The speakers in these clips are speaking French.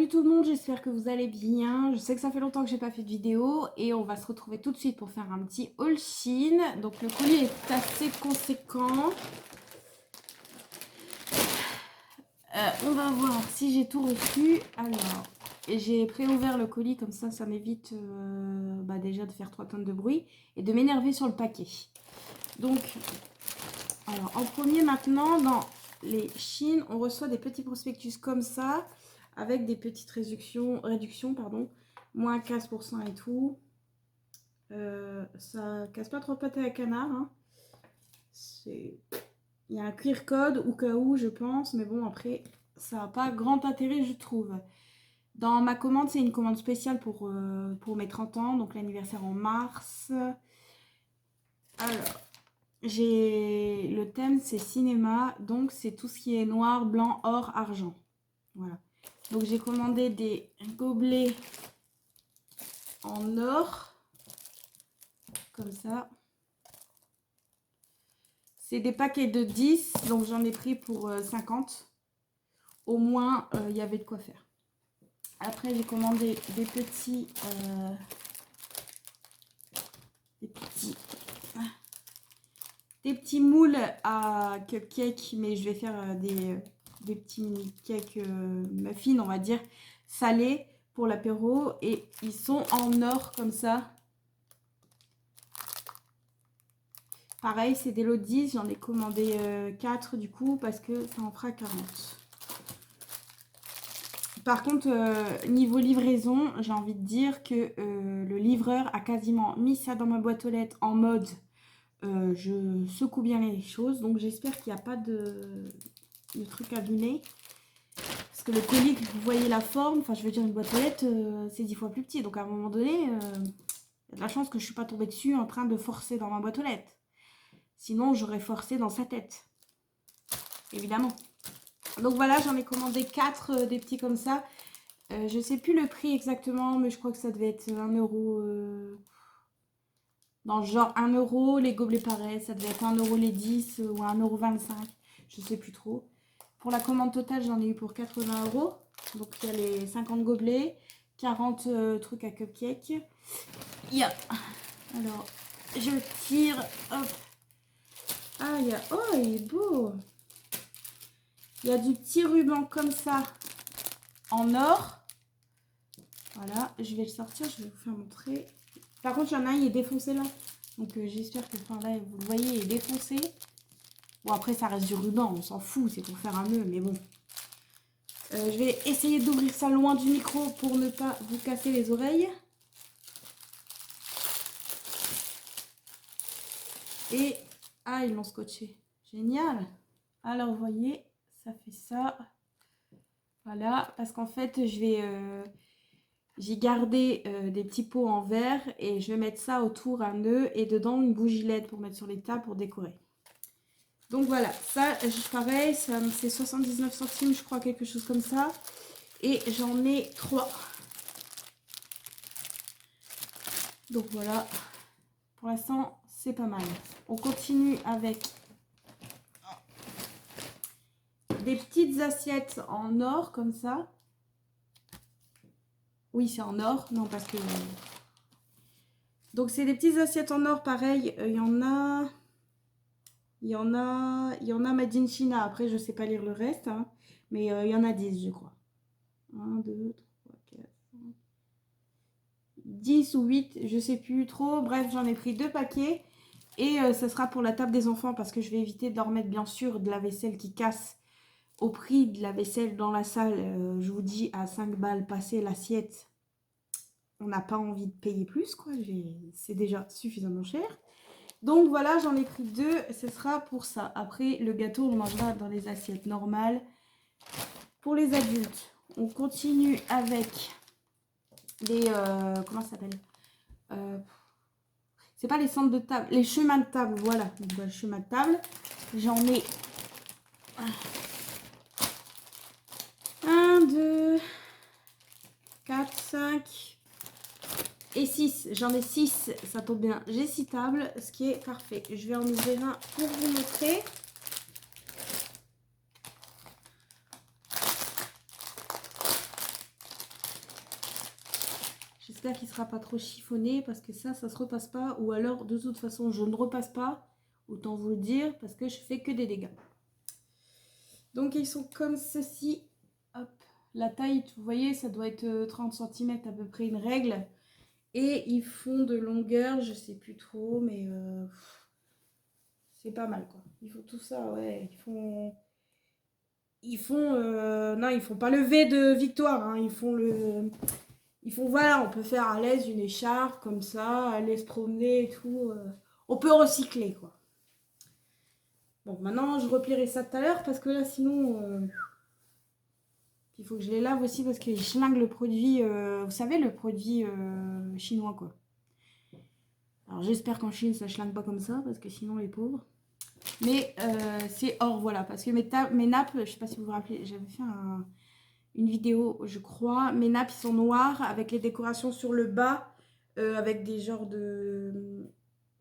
Salut tout le monde, j'espère que vous allez bien. Je sais que ça fait longtemps que j'ai pas fait de vidéo et on va se retrouver tout de suite pour faire un petit haul Shein. Donc le colis est assez conséquent. On va voir si j'ai tout reçu. Alors, j'ai préouvert le colis comme ça m'évite déjà de faire 3 tonnes de bruit et de m'énerver sur le paquet. Donc, alors en premier maintenant, dans les Shein, on reçoit des petits prospectus comme ça, avec des petites réductions, pardon, moins 15% et tout. Ça casse pas trop le pâté à canard. Hein. Il y a un QR code au cas où, je pense, mais bon, après, ça n'a pas grand intérêt, je trouve. Dans ma commande, c'est une commande spéciale pour mes 30 ans, donc l'anniversaire en mars. Alors, le thème, c'est cinéma, donc c'est tout ce qui est noir, blanc, or, argent. Voilà. Donc j'ai commandé des gobelets en or, comme ça. C'est des paquets de 10, donc j'en ai pris pour 50. Au moins, il y avait de quoi faire. Après, j'ai commandé des petits moules à cupcake, mais je vais faire des petits cakes muffins, on va dire, salés pour l'apéro. Et ils sont en or comme ça. Pareil, c'est des lots de 10. J'en ai commandé 4 du coup parce que ça en fera 40. Par contre, niveau livraison, j'ai envie de dire que le livreur a quasiment mis ça dans ma boîte aux lettres en mode je secoue bien les choses. Donc j'espère qu'il n'y a pas de truc abîmé. Parce que le colis, vous voyez la forme, enfin je veux dire une boîte aux lettres, c'est 10 fois plus petit. Donc à un moment donné, il y a de la chance que je ne suis pas tombée dessus en train de forcer dans ma boîte aux lettres. Sinon, j'aurais forcé dans sa tête. Évidemment. Donc voilà, j'en ai commandé 4 des petits comme ça. Je sais plus le prix exactement, mais je crois que ça devait être 1 euro. Dans le genre 1 euro. Les gobelets pareils, ça devait être 1 euro les 10 ou 1,25 €. Je sais plus trop. Pour la commande totale, j'en ai eu pour 80 €. Donc il y a les 50 gobelets, 40 trucs à cupcake. Yeah. Alors, je tire. Hop. Ah, oh, il est beau. Il y a du petit ruban comme ça en or. Voilà, je vais le sortir, je vais vous faire montrer. Par contre, il y en a un, il est défoncé là. Donc j'espère que là, vous le voyez, il est défoncé. Bon, après, ça reste du ruban, on s'en fout, c'est pour faire un nœud, mais bon. Je vais essayer d'ouvrir ça loin du micro pour ne pas vous casser les oreilles. Et, ah, ils l'ont scotché. Génial. Alors, vous voyez, ça fait ça. Voilà, parce qu'en fait, j'ai gardé des petits pots en verre et je vais mettre ça autour un nœud et dedans une bougie LED pour mettre sur les tables pour décorer. Donc voilà, ça, pareil, ça me fait 79 centimes, je crois, quelque chose comme ça. Et j'en ai 3. Donc voilà, pour l'instant, c'est pas mal. On continue avec des petites assiettes en or comme ça. Oui, c'est en or. Non, parce que... Donc, c'est des petites assiettes en or, pareil. Il y en a Made in China. Après, je sais pas lire le reste. Hein. Mais il y en a 10, je crois. 1, 2, 3, 4, 5, 10 ou 8, je sais plus trop. Bref, j'en ai pris 2 paquets. Et ça sera pour la table des enfants parce que je vais éviter de leur mettre, bien sûr, de la vaisselle qui casse. Au prix de la vaisselle dans la salle, je vous dis, à 5 balles passer l'assiette, on n'a pas envie de payer plus, quoi. C'est déjà suffisamment cher. Donc voilà, j'en ai pris 2, ce sera pour ça. Après, le gâteau, on mangera dans les assiettes normales. Pour les adultes, on continue avec les... comment ça s'appelle c'est pas les centres de table, les chemins de table, voilà. Donc, le chemin de table, j'en ai... 1, 2, 4, 5 et 6. J'en ai 6, ça tombe bien. J'ai 6 tables, ce qui est parfait. Je vais en ouvrir un pour vous montrer. j'espère qu'il sera pas trop chiffonné parce que ça se repasse pas. Ou alors, de toute façon, je ne repasse pas. Autant vous le dire parce que je fais que des dégâts. Donc, ils sont comme ceci. Hop. La taille, vous voyez, ça doit être 30 cm à peu près une règle. Et ils font de longueur, je sais plus trop, mais c'est pas mal quoi. Ils font tout ça, ouais. Non, ils font pas le V de victoire, hein. Ils font, voilà, on peut faire à l'aise une écharpe comme ça, aller se promener et tout. On peut recycler quoi. Bon, maintenant je replierai ça tout à l'heure parce que là sinon, il faut que je les lave aussi parce qu'ils schlinguent le produit, vous savez, le produit chinois quoi. Alors j'espère qu'en Chine ça schlingue pas comme ça parce que sinon les pauvres. Mais c'est or, voilà, parce que mes nappes, je sais pas si vous vous rappelez, j'avais fait une vidéo, je crois. Mes nappes, ils sont noirs avec les décorations sur le bas, avec des genres de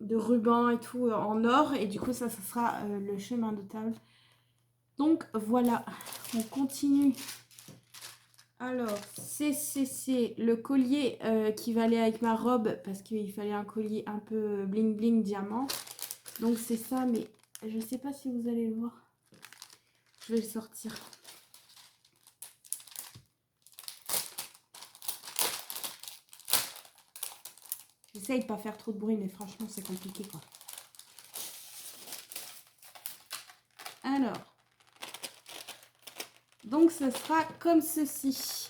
rubans et tout en or. Et du coup, ça sera le chemin de table. Donc voilà, on continue. Alors, c'est le collier qui va aller avec ma robe parce qu'il fallait un collier un peu bling bling diamant. Donc c'est ça, mais je sais pas si vous allez le voir. Je vais le sortir. J'essaye de pas faire trop de bruit, mais franchement, c'est compliqué, quoi. Alors. Donc, ce sera comme ceci.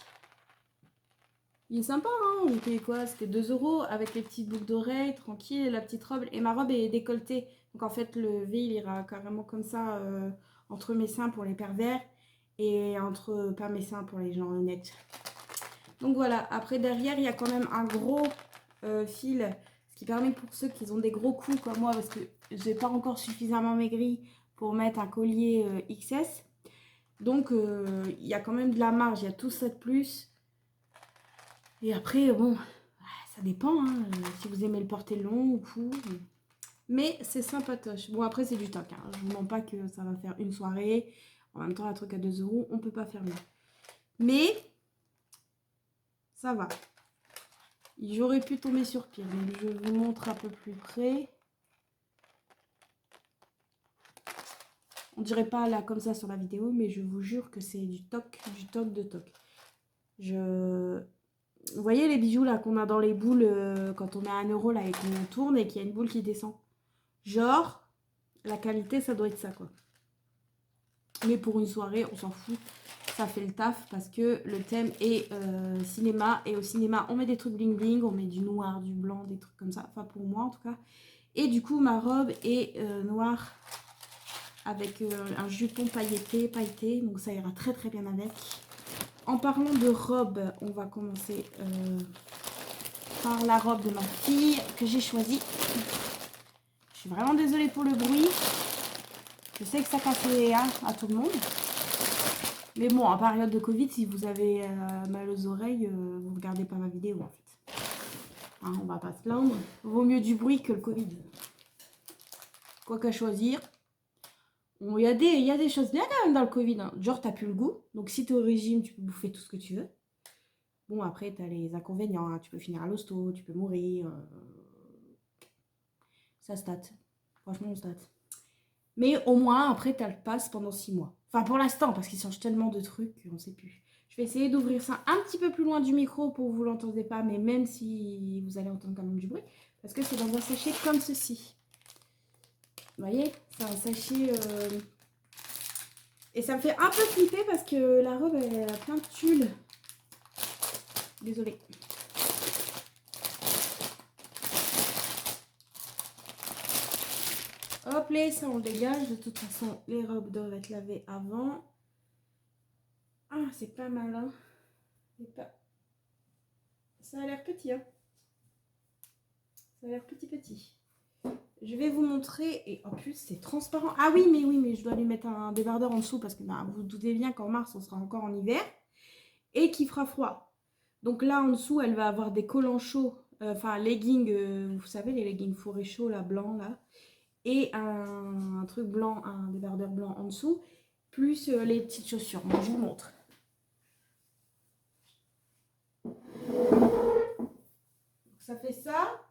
Il est sympa, hein. On paye quoi? C'était 2 € avec les petites boucles d'oreilles, tranquille, la petite robe. Et ma robe est décolletée. Donc, en fait, le V, il ira carrément comme ça entre mes seins pour les pervers et entre pas mes seins pour les gens honnêtes. Donc, voilà. Après, derrière, il y a quand même un gros fil. Ce qui permet pour ceux qui ont des gros coups comme moi, parce que j'ai pas encore suffisamment maigri pour mettre un collier XS. Donc, il y a quand même de la marge. Il y a tout ça de plus. Et après, bon, ça dépend, hein, si vous aimez le porter long ou court. Mais c'est sympatoche. Bon, après, c'est du toc. Hein. Je vous mens pas que ça va faire une soirée. En même temps, un truc à 2 €, on peut pas faire mieux. Mais, ça va. J'aurais pu tomber sur pire. Donc, je vous montre un peu plus près. On dirait pas là comme ça sur la vidéo, mais je vous jure que c'est du toc de toc. Vous voyez les bijoux là qu'on a dans les boules quand on met 1 € là et qu'on tourne et qu'il y a une boule qui descend. Genre, la qualité ça doit être ça quoi. Mais pour une soirée, on s'en fout. Ça fait le taf parce que le thème est cinéma. Et au cinéma, on met des trucs bling bling, on met du noir, du blanc, des trucs comme ça. Enfin pour moi en tout cas. Et du coup, ma robe est noire avec un juton pailleté. Donc ça ira très très bien avec. En parlant de robe, on va commencer par la robe de ma fille que j'ai choisie. Je suis vraiment désolée pour le bruit. Je sais que ça casse les à tout le monde. Mais bon, en période de Covid, si vous avez mal aux oreilles, vous ne regardez pas ma vidéo en fait. Hein, on va pas se plaindre. Vaut mieux du bruit que le Covid. Quoi qu'à choisir. Il y a des choses bien quand même dans le Covid. Hein. Genre, t'as plus le goût. Donc si tu es au régime, tu peux bouffer tout ce que tu veux. Bon, après, tu as les inconvénients. Hein. Tu peux finir à l'hosto, tu peux mourir. Ça state. Franchement, on state. Mais au moins, après, tu as le pass pendant 6 mois. Enfin, pour l'instant, parce qu'ils changent tellement de trucs qu'on ne sait plus. Je vais essayer d'ouvrir ça un petit peu plus loin du micro pour que vous ne l'entendez pas, mais même si vous allez entendre quand même du bruit. Parce que c'est dans un sachet comme ceci. Vous voyez? C'est un sachet... Et ça me fait un peu flipper parce que la robe, elle a plein de tulle. Désolée. Hop là, ça on le dégage. De toute façon, les robes doivent être lavées avant. Ah, c'est pas mal, hein. Ça a l'air petit, hein. Ça a l'air petit. Je vais vous montrer. Et en plus, c'est transparent. Ah oui, mais je dois lui mettre un débardeur en dessous parce que bah, vous vous doutez bien qu'en mars, on sera encore en hiver. Et qu'il fera froid. Donc là, en dessous, elle va avoir des collants chauds. Enfin, leggings, vous savez, les leggings fourrés chauds, là, blancs, là. Et un truc blanc, un débardeur blanc en dessous. Plus les petites chaussures. Moi, je vous montre. ça fait ça.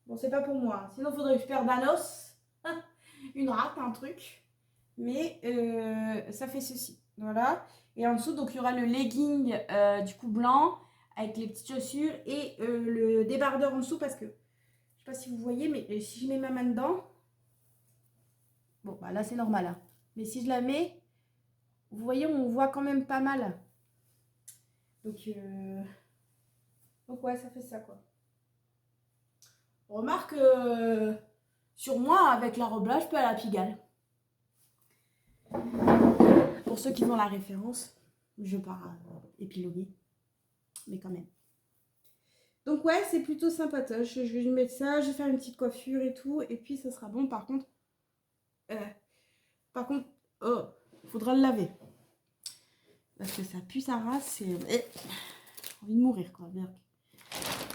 Bon, c'est pas pour moi. Sinon, il faudrait que je perde un os, une rate, un truc. Mais ça fait ceci. Voilà. Et en dessous, donc il y aura le legging du coup blanc avec les petites chaussures et le débardeur en dessous parce que je sais pas si vous voyez, mais si je mets ma main dedans, bon, bah là c'est normal. Hein. Mais si je la mets, vous voyez, on voit quand même pas mal. Donc ouais, ça fait ça quoi. On remarque sur moi, avec la robe là, je peux aller à Pigalle. Pour ceux qui ont la référence, je pars épiloguer. Mais quand même. Donc ouais, c'est plutôt sympatoche. Je vais lui mettre ça, je vais faire une petite coiffure et tout. Et puis ça sera bon. Par contre, oh, faudra le laver. Parce que ça pue sa race. J'ai envie de mourir quoi.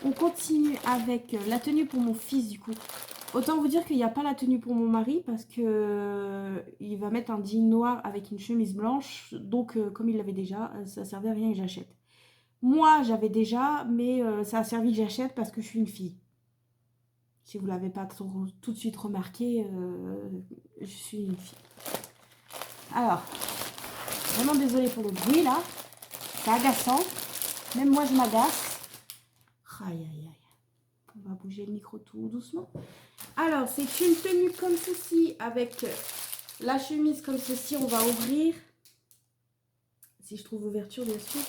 On continue avec la tenue pour mon fils du coup. Autant vous dire qu'il n'y a pas la tenue pour mon mari parce que il va mettre un jean noir avec une chemise blanche. Donc comme il l'avait déjà, ça servait à rien que j'achète. Moi j'avais déjà, mais ça a servi que j'achète parce que je suis une fille. Si vous ne l'avez pas tout de suite remarqué, je suis une fille. Alors, vraiment désolée pour le bruit là. C'est agaçant. Même moi je m'agace. Aïe aïe aïe. On va bouger le micro tout doucement. Alors, c'est une tenue comme ceci, avec la chemise comme ceci. On va ouvrir. Si je trouve ouverture, bien sûr.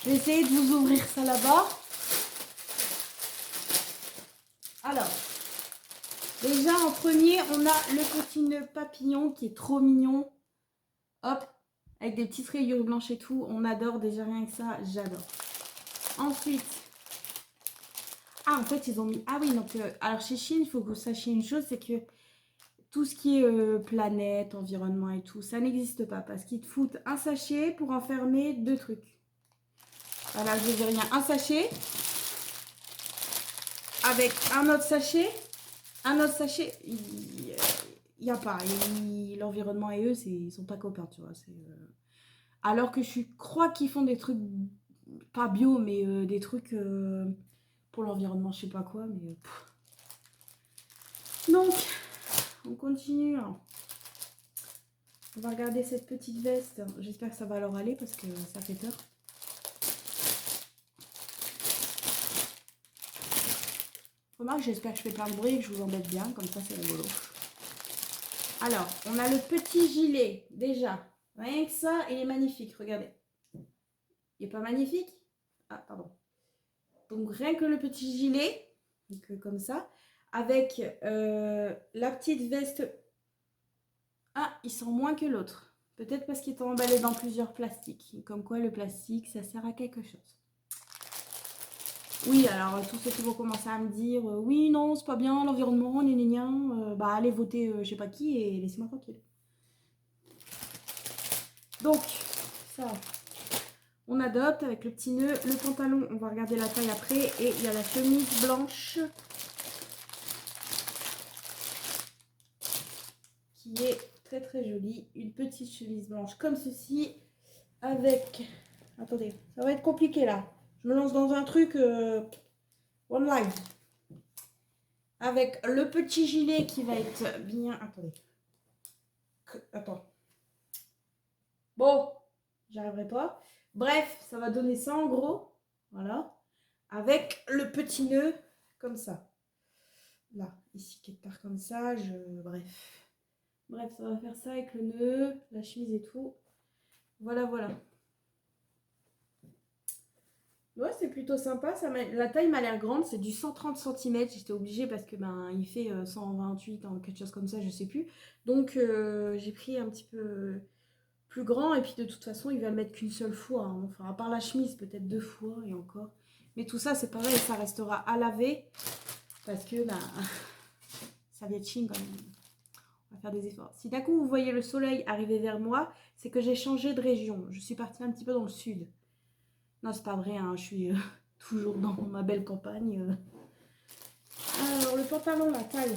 Je vais essayer de vous ouvrir ça là-bas. Alors, déjà en premier, on a le petit nœud papillon qui est trop mignon. Hop, avec des petites rayures blanches et tout. On adore déjà rien que ça, j'adore. Ensuite, en fait, ils ont mis... Ah oui, donc, alors chez Shein, il faut que vous sachiez une chose, c'est que tout ce qui est planète, environnement et tout, ça n'existe pas. Parce qu'ils te foutent un sachet pour enfermer 2 trucs. Voilà, je veux dire, il y a un sachet avec un autre sachet. Un autre sachet, il n'y a pas. L'environnement et eux, ils sont pas copains, tu vois. Alors que je crois qu'ils font des trucs, pas bio, mais des trucs pour l'environnement, je sais pas quoi. Mais donc, on continue. On va regarder cette petite veste. J'espère que ça va leur aller parce que ça fait peur. Remarque, j'espère que je fais plein de bruit et que je vous embête bien. Comme ça, c'est rigolo. Alors, on a le petit gilet. Déjà, rien que ça, il est magnifique. Regardez. Il n'est pas magnifique? Ah, pardon. Donc, rien que le petit gilet. Donc, comme ça. Avec la petite veste. Ah, il sent moins que l'autre. Peut-être parce qu'il est emballé dans plusieurs plastiques. Comme quoi, le plastique, ça sert à quelque chose. Oui, alors tous ceux qui vont commencer à me dire oui, non, c'est pas bien, l'environnement, gna gna gna, bah allez voter je sais pas qui et laissez-moi tranquille. Donc, ça, on adopte avec le petit nœud. Le pantalon, on va regarder la taille après. Et il y a la chemise blanche qui est très très jolie. Une petite chemise blanche comme ceci avec... Attendez, ça va être compliqué là. Je me lance dans un truc one live. Avec le petit gilet qui va être bien... Attendez. Attends. Bon, j'arriverai pas. Bref, ça va donner ça en gros. Voilà. Avec le petit nœud comme ça. Là, ici, quelque part comme ça. Bref. Bref, ça va faire ça avec le nœud, la chemise et tout. Voilà, voilà. Ouais, c'est plutôt sympa. La taille m'a l'air grande. C'est du 130 cm. J'étais obligée parce que il fait 128, quelque chose comme ça, je sais plus. Donc, j'ai pris un petit peu plus grand. Et puis, de toute façon, il va le mettre qu'une seule fois. Hein. Enfin, à part la chemise, peut-être 2 fois et encore. Mais tout ça, c'est pareil. Ça restera à laver. Parce que, ça vient de Chine quand même. On va faire des efforts. Si d'un coup, vous voyez le soleil arriver vers moi, c'est que j'ai changé de région. Je suis partie un petit peu dans le sud. Non, c'est pas vrai, hein, je suis toujours dans ma belle campagne. Alors, le pantalon, la taille.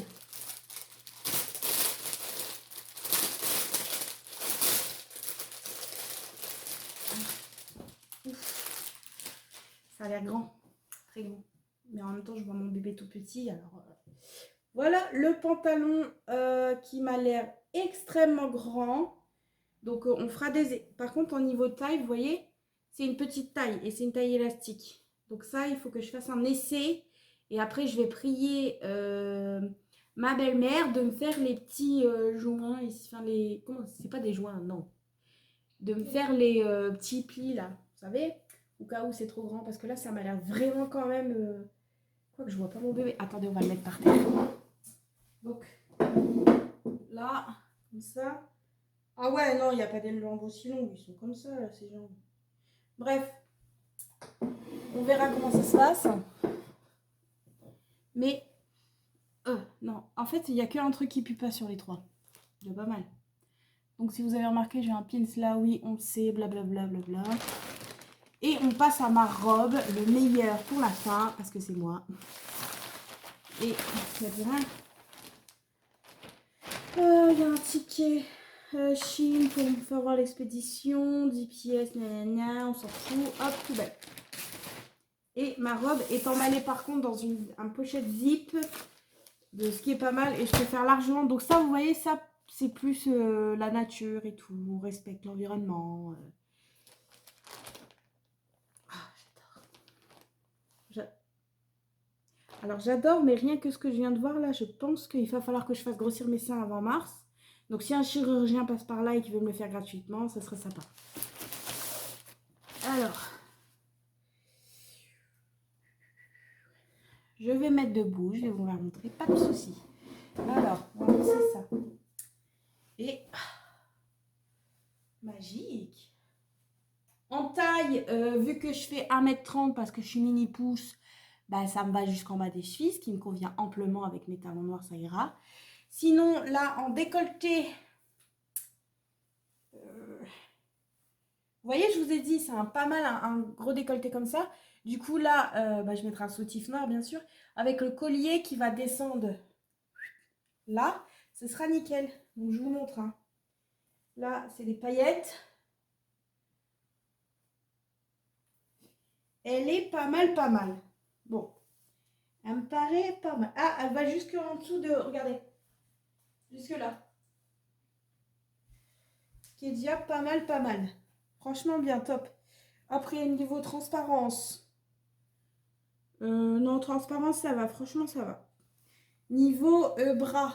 Ça a l'air grand, très grand. Mais en même temps, je vois mon bébé tout petit. Alors, voilà le pantalon qui m'a l'air extrêmement grand. Donc, on fera des... Par contre, au niveau de taille, vous voyez, c'est une petite taille et c'est une taille élastique. Donc ça, il faut que je fasse un essai. Et après, je vais prier ma belle-mère de me faire les petits joints ici. Enfin, les... Comment? C'est pas des joints, non. De me faire les petits plis, là. Vous savez? Au cas où c'est trop grand. Parce que là, ça m'a l'air vraiment quand même... Quoi que je vois pas mon bébé. Attendez, on va le mettre par terre. Donc, là, comme ça. Ah ouais, non, il n'y a pas des jambes aussi longues. Ils sont comme ça, là, ces jambes. Bref. On verra comment ça se passe. Mais, non. En fait, il n'y a qu'un truc qui pue pas sur les trois. Il y a pas mal. Donc, si vous avez remarqué, j'ai un pins là, oui, on le sait, blablabla, blabla. Et on passe à ma robe, le meilleur pour la fin, parce que c'est moi. Et, il y a rien. Il y a un ticket Chine pour me faire voir l'expédition, 10 pièces, nanana, on s'en fout, hop, poubelle. Et ma robe est emballée par contre dans un pochette zip, de ce qui est pas mal, et je peux faire largement. Donc ça, vous voyez, ça, c'est plus la nature et tout, on respecte l'environnement. J'adore. Alors j'adore, mais rien que ce que je viens de voir là, je pense qu'il va falloir que je fasse grossir mes seins avant mars. Donc si un chirurgien passe par là et qu'il veut me le faire gratuitement, ça serait sympa. Alors, je vais mettre debout, je vais vous la montrer, pas de souci. Alors, on va lancer ça. Et magique. En taille, vu que je fais 1m30 parce que je suis mini pouce, bah, ça me va jusqu'en bas des chevilles, ce qui me convient amplement avec mes talons noirs, ça ira. Sinon, là, en décolleté, vous voyez, je vous ai dit, c'est pas mal un gros décolleté comme ça. Du coup, là, bah, je mettrai un soutif noir, bien sûr, avec le collier qui va descendre là. Ce sera nickel. Donc, je vous montre. Hein. Là, c'est des paillettes. Elle est pas mal, pas mal. Bon, elle me paraît pas mal. Ah, elle va jusque en dessous de... Regardez. Jusque là. Ce qui est déjà pas mal, pas mal. Franchement, bien, top. Après, niveau transparence. Non, transparence, ça va. Franchement, ça va. Niveau bras.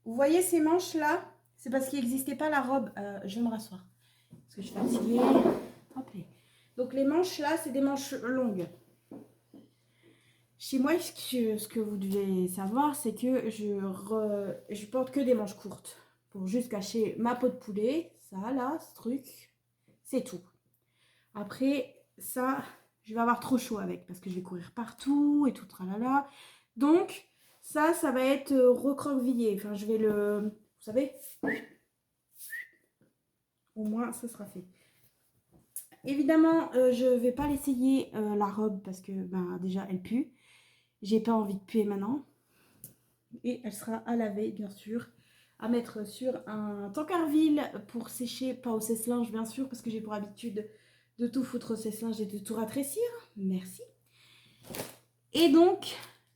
Vous voyez ces manches-là? C'est parce qu'il n'existait pas la robe. Je vais me rasseoir. Parce que je suis fatiguée. Hop là. Donc, les manches, là, c'est des manches longues. Chez moi, ce que vous devez savoir, c'est que je porte que des manches courtes. Pour juste cacher ma peau de poulet. Ça, là, ce truc. C'est tout. Après, ça, je vais avoir trop chaud avec. Parce que je vais courir partout et tout, tralala. Donc, ça va être recroquevillé. Enfin, je vais le... Vous savez? Au moins, ça sera fait. Évidemment, je ne vais pas l'essayer, la robe, parce que ben, déjà, elle pue. J'ai pas envie de puer maintenant. Et elle sera à laver, bien sûr. À mettre sur un tankerville pour sécher, pas au sèche-linge, bien sûr, parce que j'ai pour habitude de tout foutre au sèche-linge et de tout rétrécir. Merci. Et donc,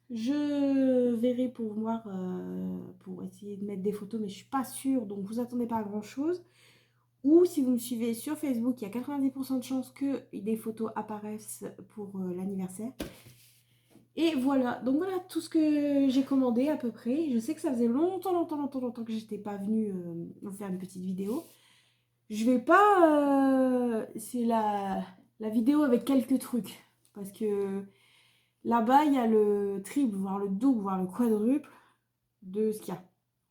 je verrai pour voir, pour essayer de mettre des photos, mais je ne suis pas sûre, donc vous attendez pas à grand-chose. Ou si vous me suivez sur Facebook, il y a 90% de chances que des photos apparaissent pour l'anniversaire. Et voilà, donc voilà tout ce que j'ai commandé à peu près. Je sais que ça faisait longtemps que j'étais pas venue vous faire une petite vidéo. Je vais pas... c'est la vidéo avec quelques trucs. Parce que là-bas, il y a le triple, voire le double, voire le quadruple de ce qu'il y a.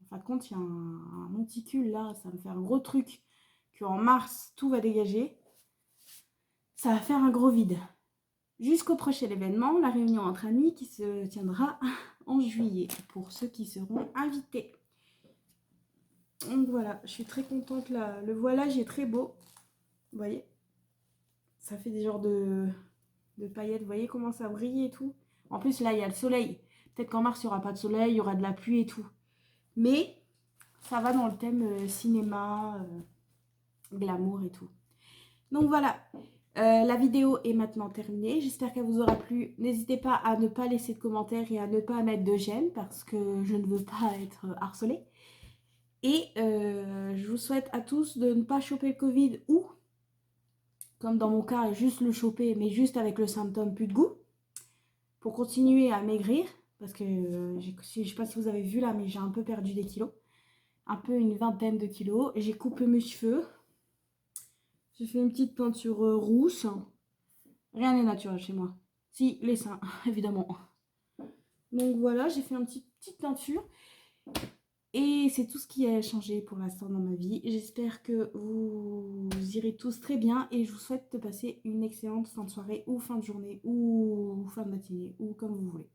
En fin de compte, il y a un monticule là, ça va me faire un gros truc. Qu'en mars, tout va dégager. Ça va faire un gros vide. Jusqu'au prochain événement, la réunion entre amis qui se tiendra en juillet pour ceux qui seront invités. Donc voilà, je suis très contente là. Le voilage est très beau. Vous voyez? Ça fait des genres de paillettes. Vous voyez comment ça brille et tout? En plus là, il y a le soleil. Peut-être qu'en mars, il n'y aura pas de soleil, il y aura de la pluie et tout. Mais ça va dans le thème cinéma, glamour et tout. Donc voilà. La vidéo est maintenant terminée. J'espère qu'elle vous aura plu. N'hésitez pas à ne pas laisser de commentaires et à ne pas mettre de j'aime parce que je ne veux pas être harcelée. Et je vous souhaite à tous de ne pas choper le Covid ou, comme dans mon cas, juste le choper, mais juste avec le symptôme plus de goût, pour continuer à maigrir. Parce que je ne sais pas si vous avez vu là, mais j'ai un peu perdu des kilos. Un peu une vingtaine de kilos. J'ai coupé mes cheveux. J'ai fait une petite peinture rousse. Rien n'est naturel chez moi. Si, les seins, évidemment. Donc voilà, j'ai fait une petite peinture. Et c'est tout ce qui a changé pour l'instant dans ma vie. J'espère que vous irez tous très bien. Et je vous souhaite de passer une excellente fin de soirée ou fin de journée ou fin de matinée ou comme vous voulez.